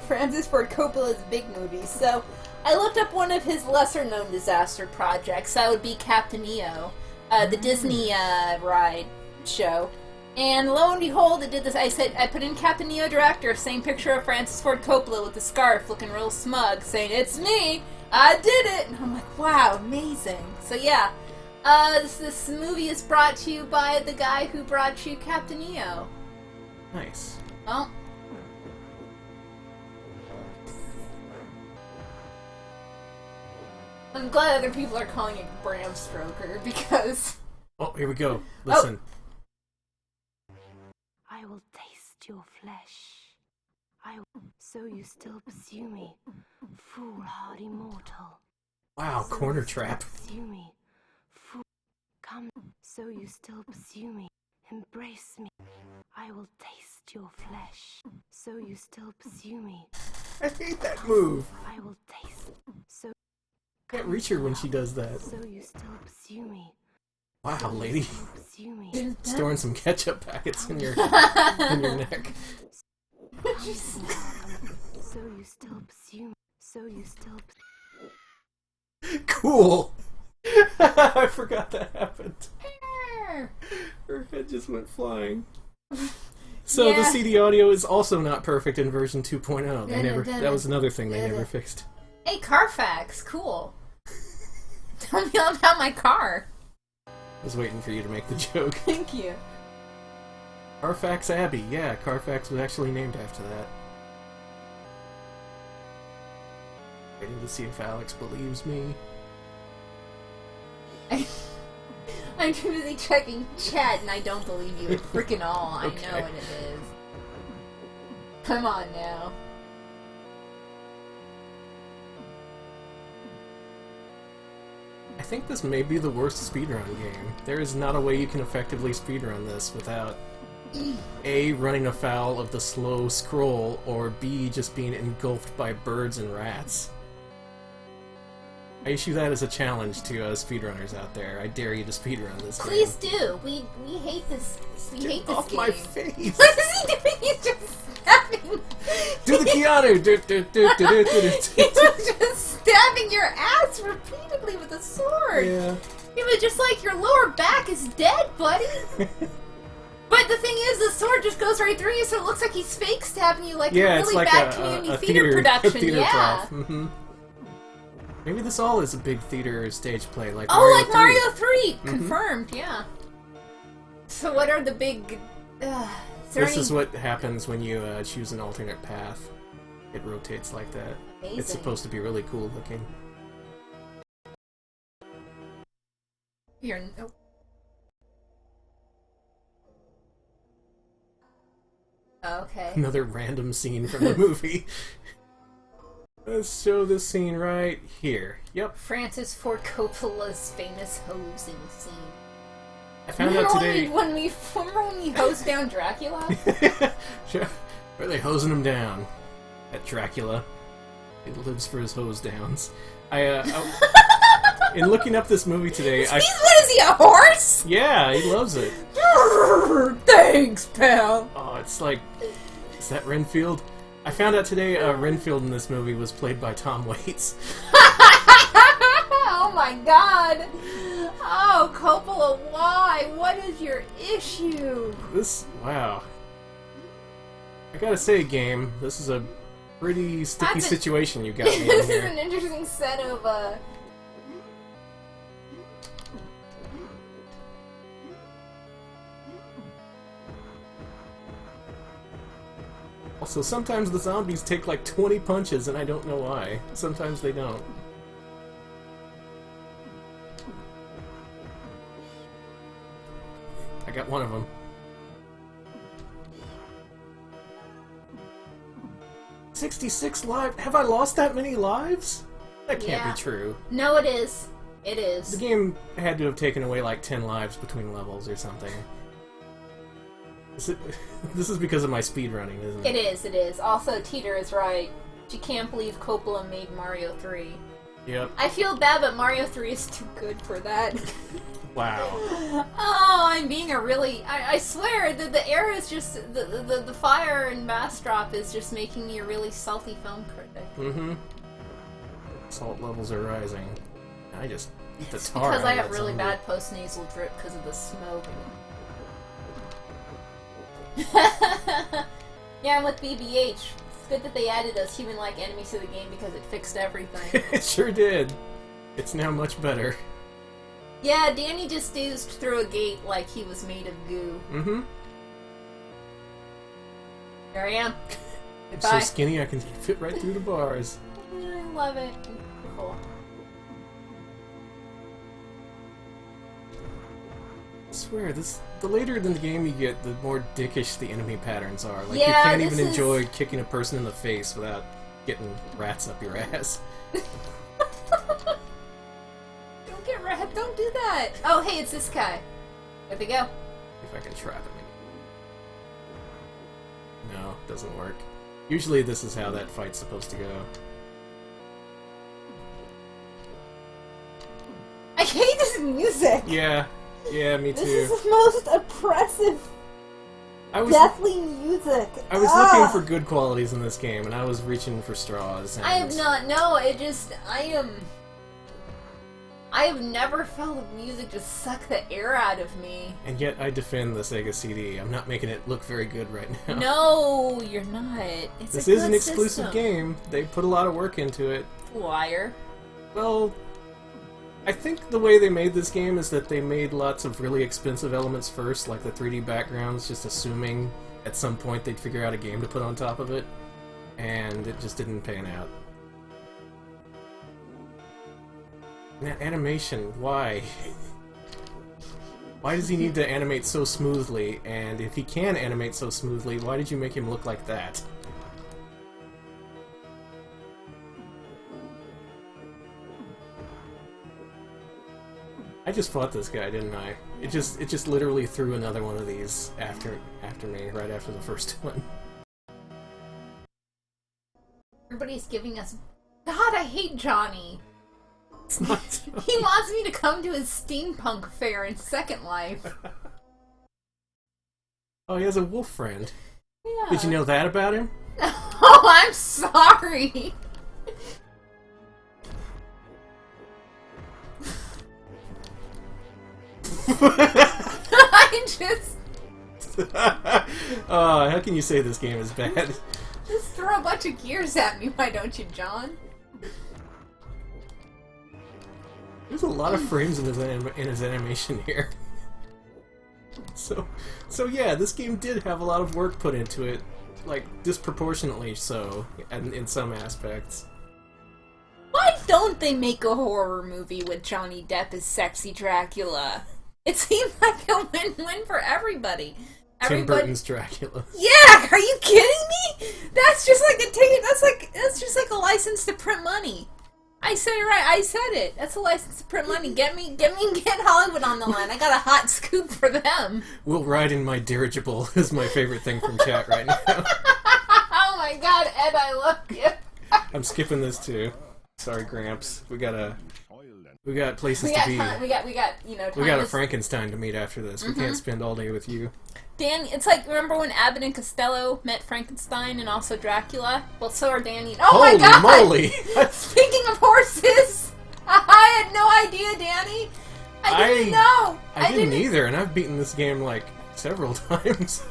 Francis Ford Coppola's big movies. So I looked up one of his lesser-known disaster projects. That would be Captain EO, the Disney ride show. And lo and behold, it did this. I put in Captain EO director, same picture of Francis Ford Coppola with the scarf, looking real smug, saying, "It's me! I did it!" And I'm like, wow, amazing. So yeah, this movie is brought to you by the guy who brought you Captain EO. Nice. Well, I'm glad other people are calling it Bram Stoker, because... Oh, here we go. Listen. I will taste your flesh. So you still pursue me, foolhardy mortal. Wow, So corner you still trap. Pursue me, come. So you still pursue me, embrace me. I will taste your flesh. So you still pursue me. I hate that move. I will taste. So Can't reach her when she does that. So you still pursue me. Wow, lady. Still pursue me. Storing some ketchup packets in your neck. So you still pursue me. So you still. Cool. I forgot that happened. Her head just went flying. So Yeah. the CD audio is also not perfect in version 2.0. They never. Dun-dun-dun. That was another thing they never fixed. Hey, Carfax, cool. Tell me all about my car. I was waiting for you to make the joke. Thank you. Carfax Abbey. Yeah, Carfax was actually named after that. Waiting to see if Alex believes me. I'm too busy checking chat and I don't believe you at freaking all. Okay. I know what it is. Come on now. I think this may be the worst speedrun game. There is not a way you can effectively speedrun this without A, running afoul of the slow scroll, or B, just being engulfed by birds and rats. I issue that as a challenge to speedrunners out there. I dare you to speedrun this game. Please do. We hate this. We Get hate this off game. my face! What is he doing? He's just stabbing. Do the Keanu! He's just stabbing your ass repeatedly with a sword. Yeah. Yeah, but just like your lower back is dead, buddy. But the thing is, the sword just goes right through you, so it looks like he's fake stabbing you like a Yeah, it's really like bad a community theater theater production. A theater Yeah. prop. Mm-hmm. Maybe this all is a big theater stage play, like Oh, Mario like 3. Mario 3! Mm-hmm. Confirmed, yeah. So what are the big... This is what happens when you choose an alternate path. It rotates like that. Amazing. It's supposed to be really cool looking. You're... Oh. Okay. Another random scene from the movie. Let's show this scene right here. Yep. Francis Ford Coppola's famous hosing scene. I found out today... Remember when we hosed down Dracula? Sure. Are they hosing him down? At Dracula. He lives for his hose downs. In looking up this movie today, What is he, a horse? Yeah, he loves it. Thanks, pal. Oh, it's like... Is that Renfield? I found out today Renfield in this movie was played by Tom Waits. Oh my god. Oh, Coppola, why? What is your issue? Wow. I gotta say, game, this is a pretty sticky situation you got me in This is here. an interesting set of, Also, sometimes the zombies take like 20 punches and I don't know why. Sometimes they don't. I got one of them. 66 lives? Have I lost that many lives? That can't Yeah. be true. No, it is. It The is. game had to have taken away like 10 lives between levels or something. This is because of my speedrunning, isn't it? It is. Also, Teeter is right. She can't believe Coppola made Mario 3. Yep. I feel bad, but Mario 3 is too good for that. Wow. Oh, I'm being a really... I swear that the air is just... The fire and Bastrop is just making me a really salty film critic. Mm-hmm. Salt levels are rising. I just eat the tar. Because I have out of really it. bad post-nasal drip because of the smoke. Yeah, I'm with BBH. It's good that they added those human-like enemies to the game because it fixed everything. It sure did. It's now much better. Yeah, Danny just oozed through a gate like he was made of goo. Mm-hmm. Here I am. I'm Goodbye. so skinny I can fit right through the bars. I love it. Beautiful. I swear, the later in the game you get, the more dickish the enemy patterns are. Like, Yeah, you can't this even is- enjoy kicking a person in the face without getting rats up your ass. Don't get red. Don't do that. Oh, hey, it's this guy. There we go. If I can trap him. No, doesn't work. Usually this is how that fight's supposed to go. I hate this music. Yeah, me too. This is the most oppressive, I was deathly music. looking for good qualities in this game, and I was reaching for straws. And I have not. No, it just. I have never felt the music just suck the air out of me. And yet I defend the Sega CD. I'm not making it look very good right now. No, you're not. It's This a is good an exclusive system. game. They put a lot of work into it. Liar. Well, I think the way they made this game is that they made lots of really expensive elements first, like the 3D backgrounds, just assuming at some point they'd figure out a game to put on top of it. And it just didn't pan out. And that animation, why? Why does he need to animate so smoothly? And if he can animate so smoothly, why did you make him look like that? I just fought this guy, didn't I? It just literally threw another one of these after me, right after the first one. Everybody's giving us. God, I hate Johnny. It's not. He wants me to come to his steampunk fair in Second Life. Oh, he has a wolf friend. Yeah. Did you know that about him? Oh, I'm sorry. I just Oh, how can you say this game is bad? just throw a bunch of gears at me, why don't you, John? There's a lot of frames in his animation here. So yeah, this game did have a lot of work put into it, like disproportionately so, in some aspects. Why don't they make a horror movie with Johnny Depp as sexy Dracula? It seems like a win-win for everybody. Tim Burton's Dracula. Yeah, are you kidding me? That's just like a ticket. That's just like a license to print money. I said it right. I said it. That's a license to print money. Get Hollywood on the line. I got a hot scoop for them. Will ride in my dirigible is my favorite thing from chat right now. Oh my God, Ed, I love you. I'm skipping this too. Sorry, Gramps. We got places We got to be. time. We got time We got a to- Frankenstein to meet after this. We can't spend all day with you. Dan, it's like, remember when Abbott and Costello met Frankenstein and also Dracula? Well, so are Danny. Oh Holy my God! moly! Speaking of horses, I had no idea, Danny. I didn't know. I didn't either, and I've beaten this game like several times.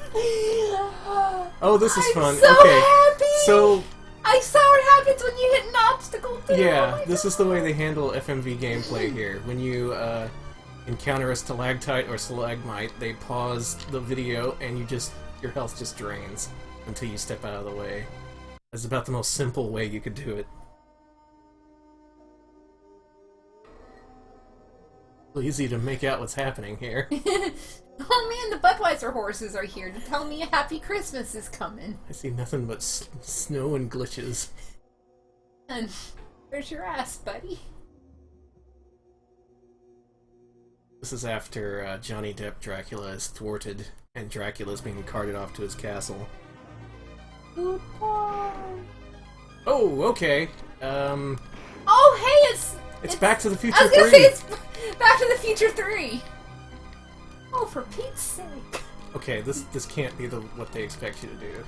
Oh, this is fun. I'm so Okay, happy. so I saw what happens when you hit an obstacle. Too. yeah, Oh this is the way they handle FMV gameplay here. When you encounter a stalactite or stalagmite, they pause the video and your health just drains until you step out of the way. That's about the most simple way you could do it. Easy to make out what's happening here. Oh man, the Budweiser horses are here to tell me a happy Christmas is coming. I see nothing but snow and glitches. And where's your ass, buddy? This is after Johnny Depp Dracula is thwarted and Dracula's being carted off to his castle. Oh, okay. Oh, hey, it's Back to the Future 3. I was gonna say it's Back to the Future 3. Oh, for Pete's sake. Okay, this can't be what they expect you to do.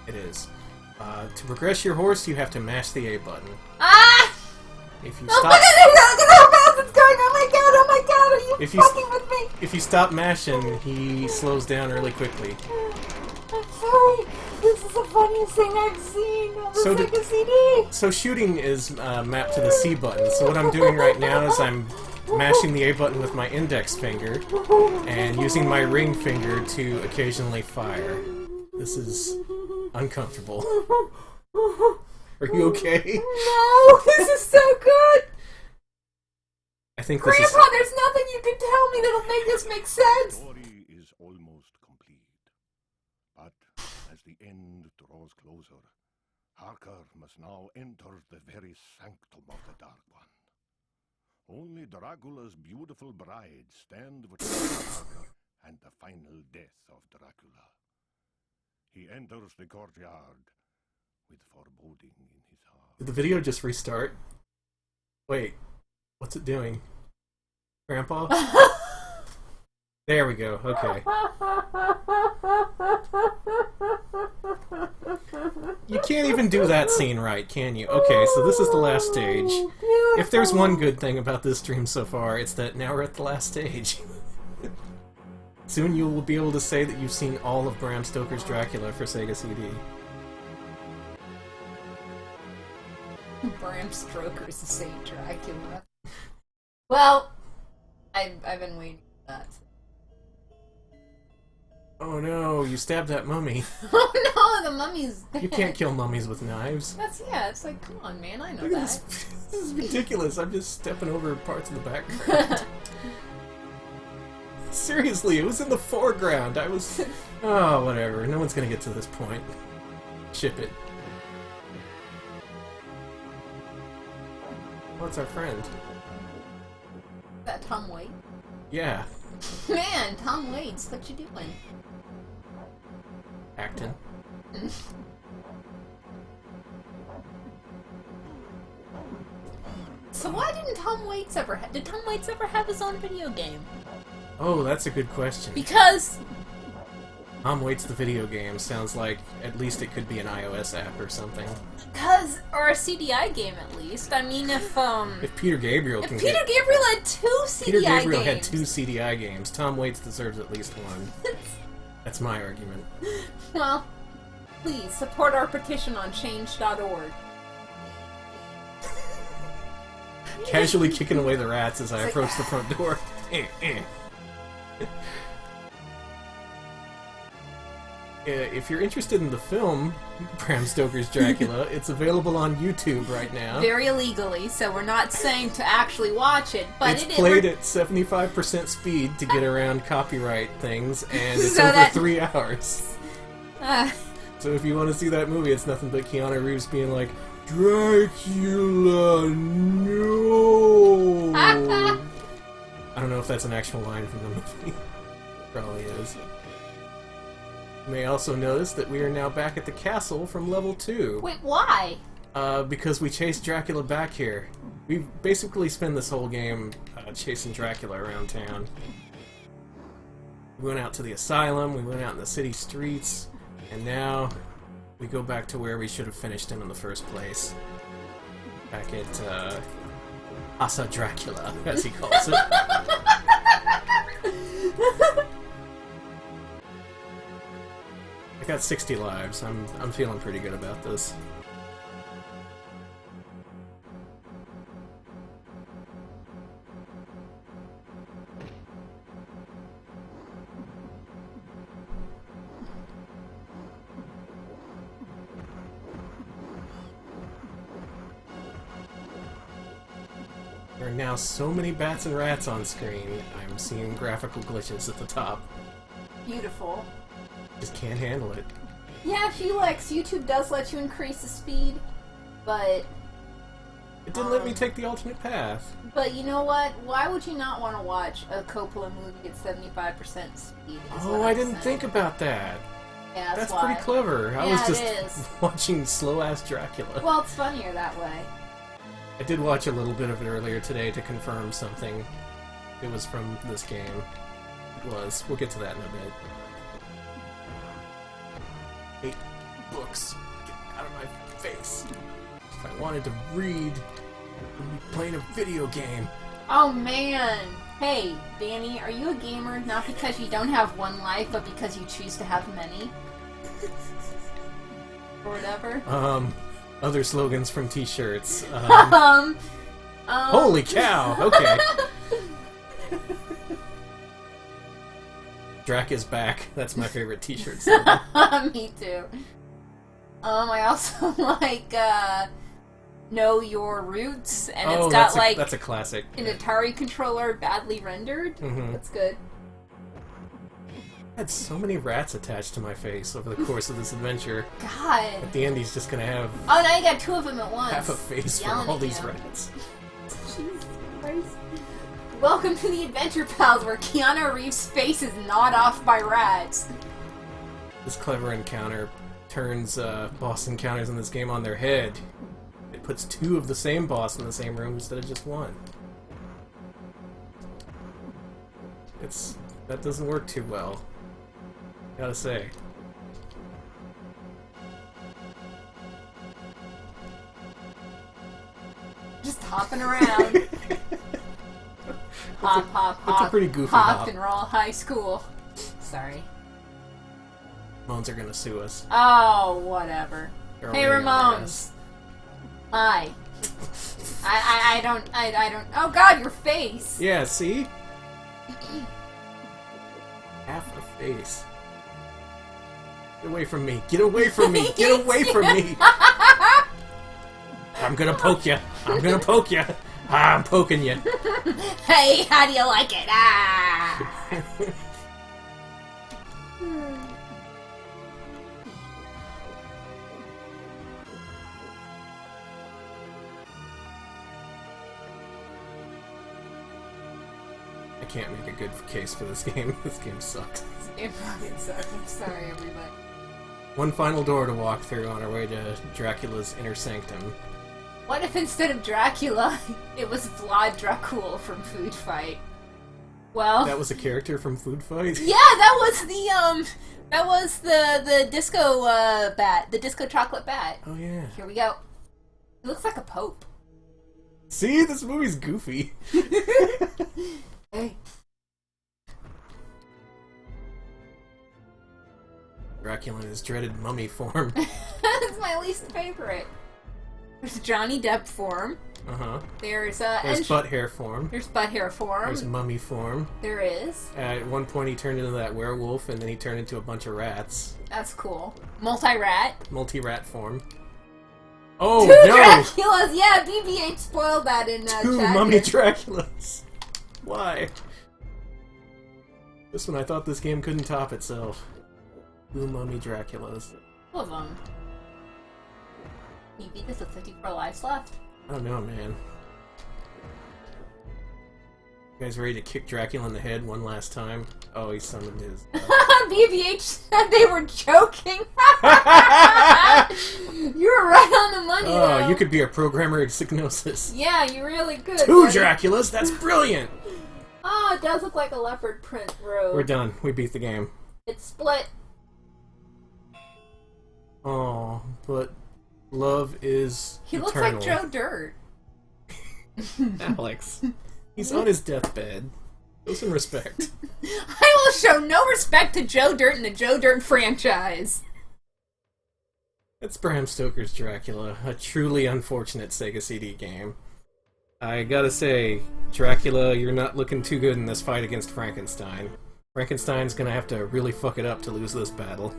It is. To progress your horse, you have to mash the A button. Ah! If you Oh, stop, look at how fast it's going! Oh my god, are you fucking with me? if you stop mashing, he slows down really quickly. I'm sorry. This is the funniest thing I've seen on the Sega CD. So shooting is mapped to the C button. So what I'm doing right now is I'm mashing the A button with my index finger and using my ring finger to occasionally fire. This is uncomfortable. Are you okay? No, this is so good. I think Grandpa, this is... there's nothing you can tell me that'll make this make sense. The story is almost complete. But as the end draws closer, Harker must now enter the very sanctum of the Dark One. Only Dracula's beautiful bride stand between Harker and the final death of Dracula. He enters the courtyard with foreboding in his heart. Did the video just restart? Wait, what's it doing? Grandpa? There we go, okay. You can't even do that scene right, can you? Okay, so this is the last stage. If there's one good thing about this stream so far, it's that now we're at the last stage. Soon you will be able to say that you've seen all of Bram Stoker's Dracula for Sega CD. Bram Stoker's the same Dracula. Well, I've been waiting for that. Oh no, you stabbed that mummy. Oh no, the mummy's dead. You can't kill mummies with knives. It's like, come on, man, I know Look at that. this is ridiculous. I'm just stepping over parts of the background. Seriously, it was in the foreground. I was... Oh, whatever. No one's gonna get to this point. Ship it. What's our friend? Is that Tom Waits? Yeah. Man, Tom Waits, what you doing? Acting. So why didn't Tom Waits ever did Tom Waits ever have his own video game? Oh, that's a good question. Because... Tom Waits the video game sounds like at least it could be an iOS app or something. Or a CDI game at least. I mean, if Peter Gabriel can Peter Gabriel had 2 CDI Peter Gabriel games. had 2 CDI games. Tom Waits deserves at least one. That's my argument. Well, please support our petition on change.org. Casually kicking away the rats as I approach the front door. If you're interested in the film Bram Stoker's Dracula, it's available on YouTube right now. Very illegally, so we're not saying to actually watch it, but it's played at 75% speed to get around copyright things, and it's over 3 hours. So if you want to see that movie, it's nothing but Keanu Reeves being like, Dracula, no! I don't know if that's an actual line from the movie. Probably is. You may also notice that we are now back at the castle from level 2. Wait, why? Because we chased Dracula back here. We basically spent this whole game chasing Dracula around town. We went out to the asylum, we went out in the city streets, and now we go back to where we should have finished him in the first place. Back at, Asa Dracula, as he calls it. I got 60 lives. I'm feeling pretty good about this. There are now so many bats and rats on screen, I'm seeing graphical glitches at the top. Beautiful. Just can't handle it. Yeah, Felix, YouTube does let you increase the speed, but It didn't let me take the alternate path. But you know what? Why would you not want to watch a Coppola movie at 75% speed? Oh, I didn't think about that. Yeah, That's why. pretty clever. I Yeah, was just it is. watching slow-ass Dracula. Well, it's funnier that way. I did watch a little bit of it earlier today to confirm something. It was from this game. It was. We'll get to that in a bit. 8 books. Get out of my face. If I wanted to read, I'd be playing a video game. Oh man! Hey, Danny, are you a gamer not because you don't have one life, but because you choose to have many? Or whatever? Other slogans from t-shirts. Um, Holy cow! Okay. Drac is back. That's my favorite t-shirt slogan. Me too. I also like, Know Your Roots, and it's got, that's a classic. an Atari controller badly rendered. Mm-hmm. That's good. I had so many rats attached to my face over the course of this adventure. God. At the end, he's just gonna have Oh, now you got 2 of them at once. half a face from Yelling all at these you. rats. Jesus Christ. Welcome to the Adventure Pals, where Keanu Reeves' face is gnawed off by rats. This clever encounter turns boss encounters in this game on their head. It puts 2 of the same boss in the same room instead of just 1. That doesn't work too well. Gotta say. Just hopping around. Hop, hop, hop. It's a pretty goofy hop. hop. And roll high school. Sorry. Ramones are gonna sue us. Oh, whatever. They're Hey, already on Ramones. Hi. I don't. Oh God, your face. Yeah, see? Half a face. Get away from me. Get away from me. Get away from me. I'm gonna poke you. I'm gonna poke you. I'm poking you. Hey, how do you like it? Ah. I can't make a good case for this game. This game sucks. It fucking sucks. I'm sorry, everybody. One final door to walk through on our way to Dracula's inner sanctum. What if instead of Dracula, it was Vlad Dracul from Food Fight? Well, That was a character from Food Fight? yeah, that was the disco bat, the disco chocolate bat. Oh yeah. Here we go. He looks like a pope. See? This movie's goofy. Hey. Dracula in his dreaded mummy form. That's my least favorite. There's Johnny Depp form. Uh-huh. There's butt hair form. There's butt hair form. There's mummy form. There is. At one point he turned into that werewolf, and then he turned into a bunch of rats. That's cool. Multi-rat. Multi-rat form. Oh, 2 no! Draculas! Yeah, BB-8 spoiled that in 2 chat. mummy Draculas. Why? This one, I thought this game couldn't top itself. 2 mummy Draculas. All of them. Can you beat this with 54 lives left? I don't know, man. You guys ready to kick Dracula in the head one last time? Oh, he summoned his... BB-8 said they were joking. You were right on the money, Oh, though. you could be a programmer at Psygnosis. Yeah, you really could. 2 buddy. Draculas? That's brilliant! Oh, it does look like a leopard print robe. We're done. We beat the game. It's split. Oh, but love is He eternal. looks like Joe Dirt. Alex. He's on his deathbed. Show some respect. I will show no respect to Joe Dirt and the Joe Dirt franchise. That's Bram Stoker's Dracula, a truly unfortunate Sega CD game. I gotta say, Dracula, you're not looking too good in this fight against Frankenstein. Frankenstein's gonna have to really fuck it up to lose this battle.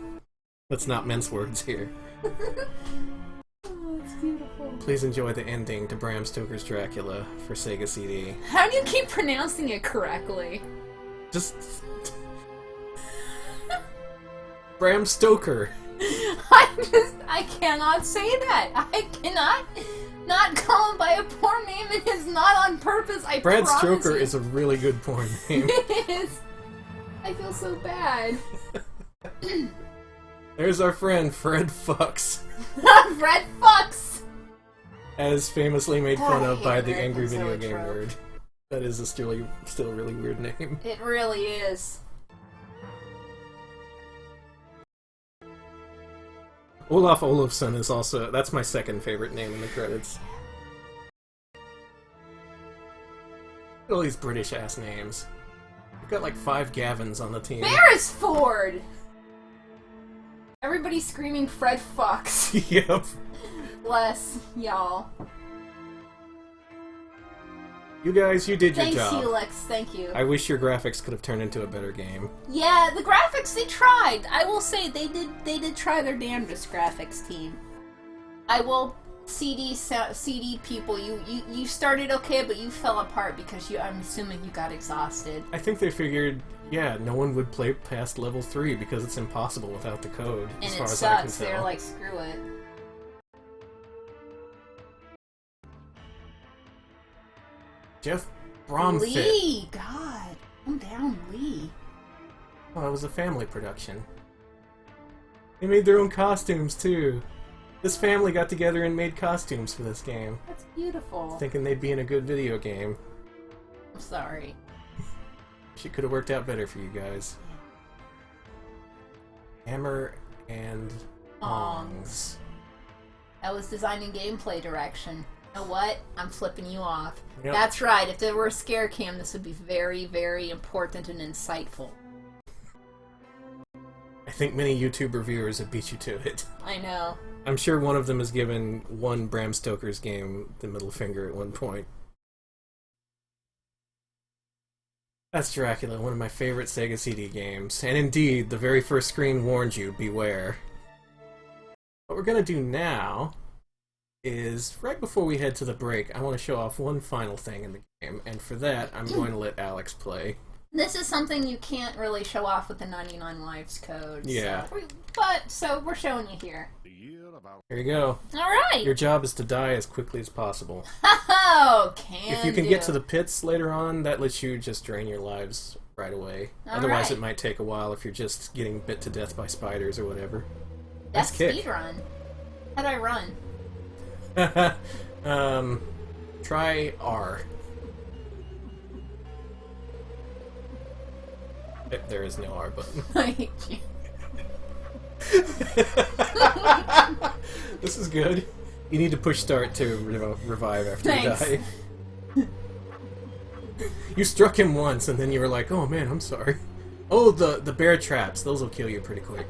Let's not mince words here. Oh, it's beautiful. Please enjoy the ending to Bram Stoker's Dracula for Sega CD. How do you keep pronouncing it correctly? Just... Bram Stoker. I cannot say that. I cannot. Not call him by a porn name, it is not on purpose, I Bram promise Stoker you. is a really good porn name. It is. I feel so bad. There's our friend, Fred Fucks. Fred Fucks! As famously made fun I of hate by the that. angry That's so video game trope. nerd. That is a still a really weird name. It really is. Olaf Olofsson is also... That's my second favorite name in the credits. All these British-ass names. We've got like 5 Gavins on the team. Beresford! Everybody's screaming Fred Fucks. Yep. Bless y'all. You guys, you did your Thanks, job. Helix. Thank you. I wish your graphics could have turned into a better game. Yeah, the graphics, they tried. I will say, they did try their damnedest, graphics team. I will... CD people, you started okay, but you fell apart because I'm assuming you got exhausted. I think they figured, yeah, no one would play past level 3 because it's impossible without the code, And as it far as I can sucks. tell. They're like, screw it. Jeff Bromfit. Lee! God. Calm down, Lee. Oh, it was a family production. They made their own costumes, too. This family got together and made costumes for this game, That's beautiful. thinking they'd be in a good video game. I'm sorry. She could have worked out better for you guys. Hammer and Tongs. That was designed in gameplay direction. You know what? I'm flipping you off. Yep. That's right. If there were a scare cam, this would be very, very important and insightful. I think many YouTube reviewers have beat you to it. I know. I'm sure one of them has given one Bram Stoker's game the middle finger at one point. That's Dracula, one of my favorite Sega CD games, and indeed, the very first screen warned you, beware. What we're gonna do now is, right before we head to the break, I want to show off one final thing in the game, and for that, I'm going to let Alex play. This is something you can't really show off with the 99 Lives code. Yeah. So we're showing you here. The year of our Here you go. Alright! Your job is to die as quickly as possible. Oh, If you can get to the pits later on, that lets you just drain your lives right away. Otherwise, it might take a while if you're just getting bit to death by spiders or whatever. That's Nice kick. speedrun. How'd I run? Try R. There is no R button. I hate you. This is good. You need to push start to revive after Thanks. you die. You struck him once, and then you were like, oh man, I'm sorry. Oh, the bear traps. Those will kill you pretty quick.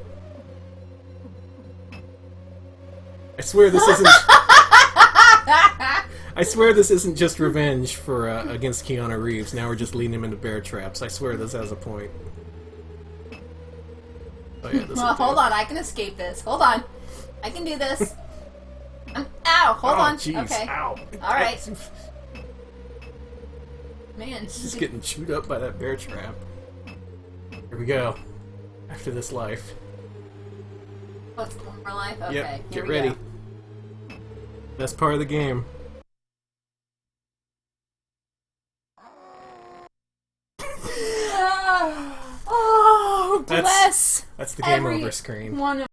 I swear this isn't... I swear this isn't just revenge for against Keanu Reeves. Now we're just leading him into bear traps. I swear this has a point. Oh, yeah, this Well, hold on. I can escape this. Hold on. I can do this. Ow! Hold on. Jeez. Okay. Ow. Alright. Man. Just getting chewed up by that bear trap. Here we go. After this life. What's one more life? Okay. Yep. Here Get we ready. Go. Best part of the game. Oh, bless That's the game every over screen. one of